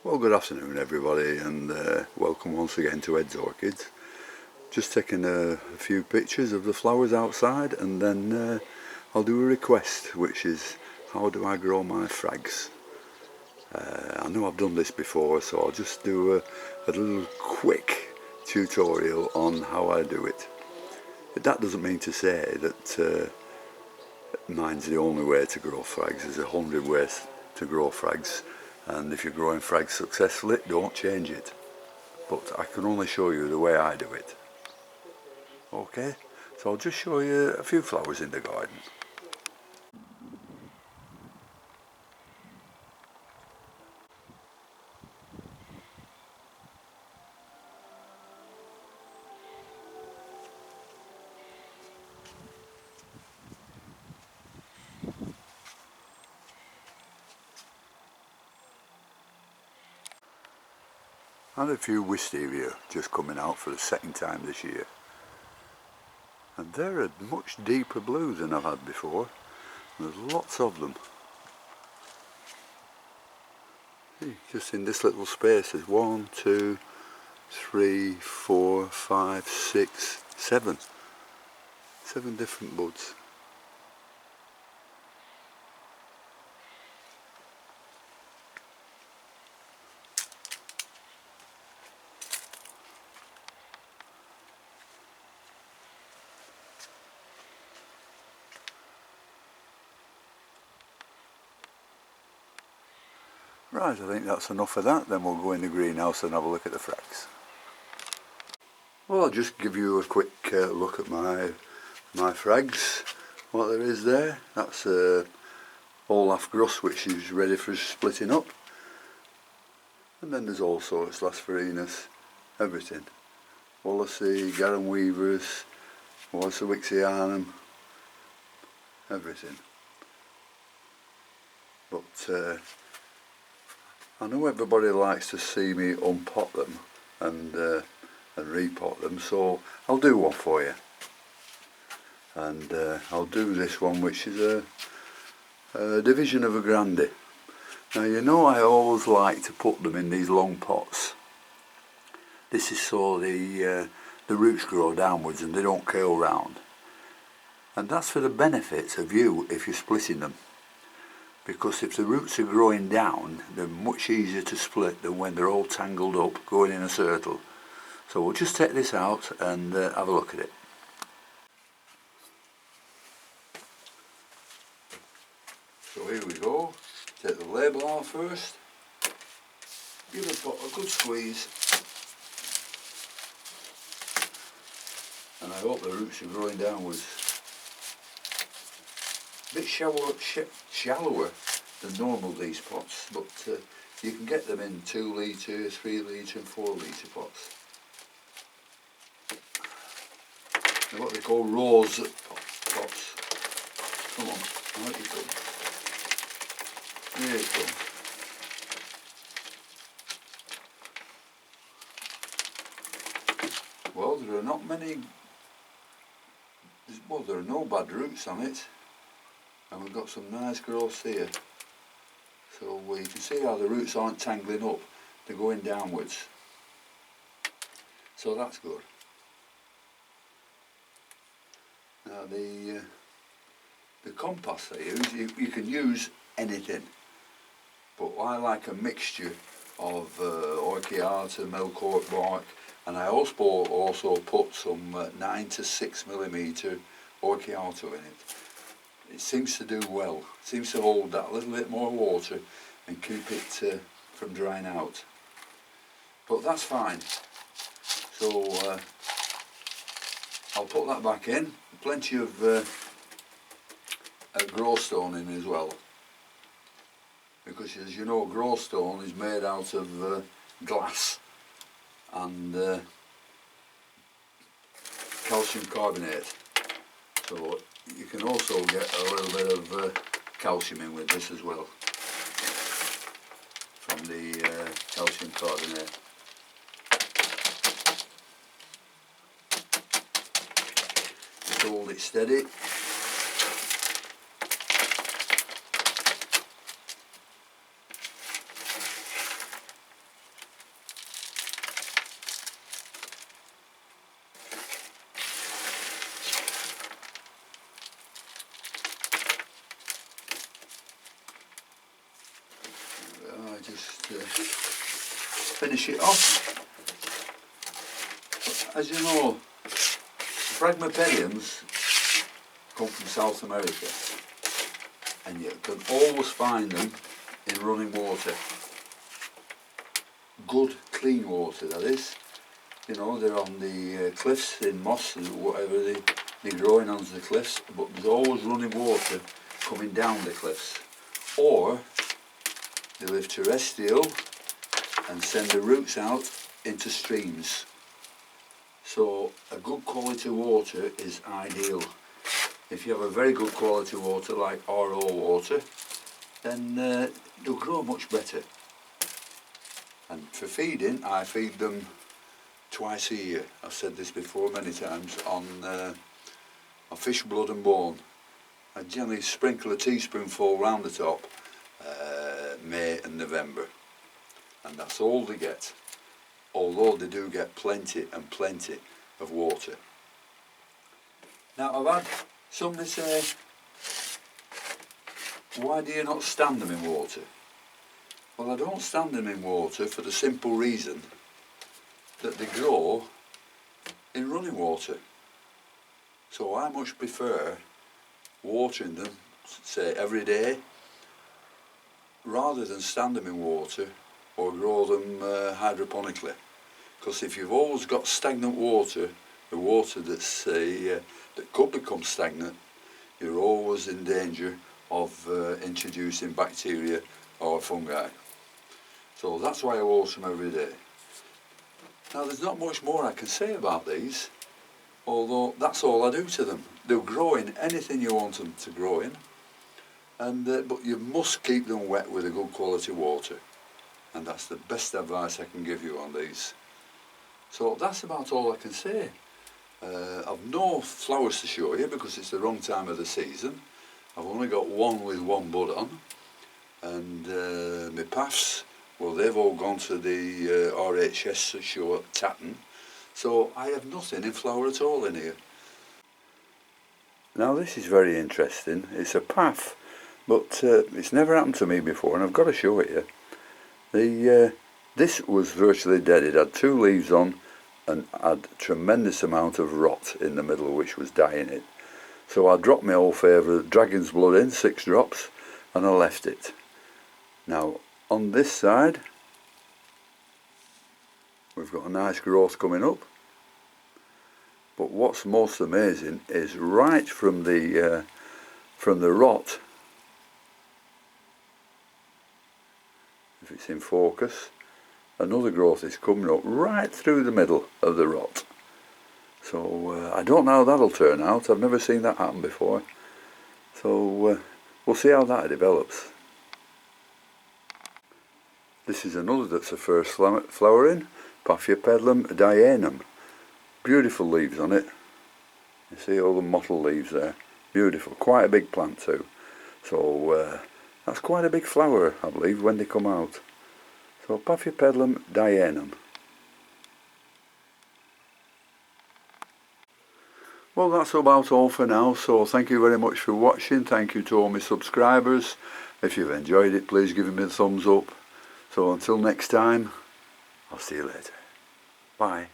Well, good afternoon everybody, and welcome once again to Ed's Orchids. Just taking a few pictures of the flowers outside, and then I'll do a request, which is how do I grow my Phrags. I know I've done this before, so I'll just do a little quick tutorial on how I do it. That doesn't mean to say that mine's the only way to grow Phrags. There's 100 ways to grow Phrags, and if you're growing Phrags successfully, don't change it. But I can only show you the way I do it. Okay, so I'll just show you a few flowers in the garden. I had a few wisteria just coming out for the second time this year, and they're a much deeper blue than I've had before. There's lots of them. See, just in this little space there's 1, 2, 3, 4, 5, 6, 7 different buds. Right, I think that's enough of that. Then we'll go in the greenhouse and have a look at the Phrags. Well, I'll just give you a quick look at my Phrags. What there is there, that's Olaf Gruss, which is ready for splitting up. And then there's all sorts, Laspherinus, everything. Wallacey, Garum Weavers, Wallacewixianum, everything. But I know everybody likes to see me unpot them and repot them, so I'll do one for you. And I'll do this one, which is a division of a grande. Now, you know, I always like to put them in these long pots. This is so the roots grow downwards and they don't curl round. And that's for the benefits of you if you're splitting them. Because if the roots are growing down, they're much easier to split than when they're all tangled up going in a circle. So we'll just take this out and have a look at it. So here we go. Take the label out first. Give the pot a good squeeze. And I hope the roots are growing downwards. A bit shallower than normal, these pots, but you can get them in 2 litre, 3 litre and 4 litre pots. They're what they call rose pots. Come on, out you come. Here it comes. Well, there are not many, well, there are no bad roots on it. And we've got some nice growths here. So you can see how the roots aren't tangling up, they're going downwards. So that's good. Now the compost I use, you can use anything. But I like a mixture of orchiata, milkort bark, and I also put some 9 to 6 millimetre orchiata in it. It seems to do well. It seems to hold that little bit more water and keep it from drying out. But that's fine. So I'll put that back in. Plenty of growstone in as well. Because as you know, growstone is made out of glass and calcium carbonate. So you can also get a little bit of calcium in with this as well, from the calcium carbonate. Just hold it steady. just finish it off. As you know, Phragmopediums come from South America, and you can always find them in running water. Good, clean water, that is. You know, they're on the cliffs in moss or whatever, they're growing onto the cliffs, but there's always running water coming down the cliffs. Or they live terrestrial and send the roots out into streams. So a good quality water is ideal. If you have a very good quality water like RO water, then they'll grow much better. And for feeding, I feed them twice a year. I've said this before many times on fish blood and bone. I generally sprinkle a teaspoonful round the top, May and November, and that's all they get, although they do get plenty and plenty of water. Now I've had somebody say, why do you not stand them in water? Well, I don't stand them in water for the simple reason that they grow in running water. So I much prefer watering them, say, every day, rather than stand them in water or grow them hydroponically. Because if you've always got stagnant water, the water that's that could become stagnant, you're always in danger of introducing bacteria or fungi. So that's why I water them every day. Now there's not much more I can say about these, although that's all I do to them. They'll grow in anything you want them to grow in, and but you must keep them wet with a good quality water, and that's the best advice I can give you on these. So that's about all I can say. I've no flowers to show you because it's the wrong time of the season. I've only got one with one bud on, and my Paphs, well, they've all gone to the RHS show at Tatton, so I have nothing in flower at all in here. Now this is very interesting. It's a Paph, but it's never happened to me before, and I've got to show it you. This was virtually dead. It had 2 leaves on and had a tremendous amount of rot in the middle, which was dying it. So I dropped my old favourite dragon's blood in, 6 drops, and I left it. Now on this side we've got a nice growth coming up, but what's most amazing is right from the rot, if it's in focus, another growth is coming up right through the middle of the rot. So I don't know how that'll turn out. I've never seen that happen before, so we'll see how that develops. This is another that's the first flowering, Paph dianum. Beautiful leaves on it. You see all the mottled leaves there. Beautiful, quite a big plant too. So that's quite a big flower, I believe, when they come out. So Paph dianum. Well, that's about all for now, so thank you very much for watching. Thank you to all my subscribers. If you've enjoyed it, please give me a thumbs up. So until next time, I'll see you later. Bye.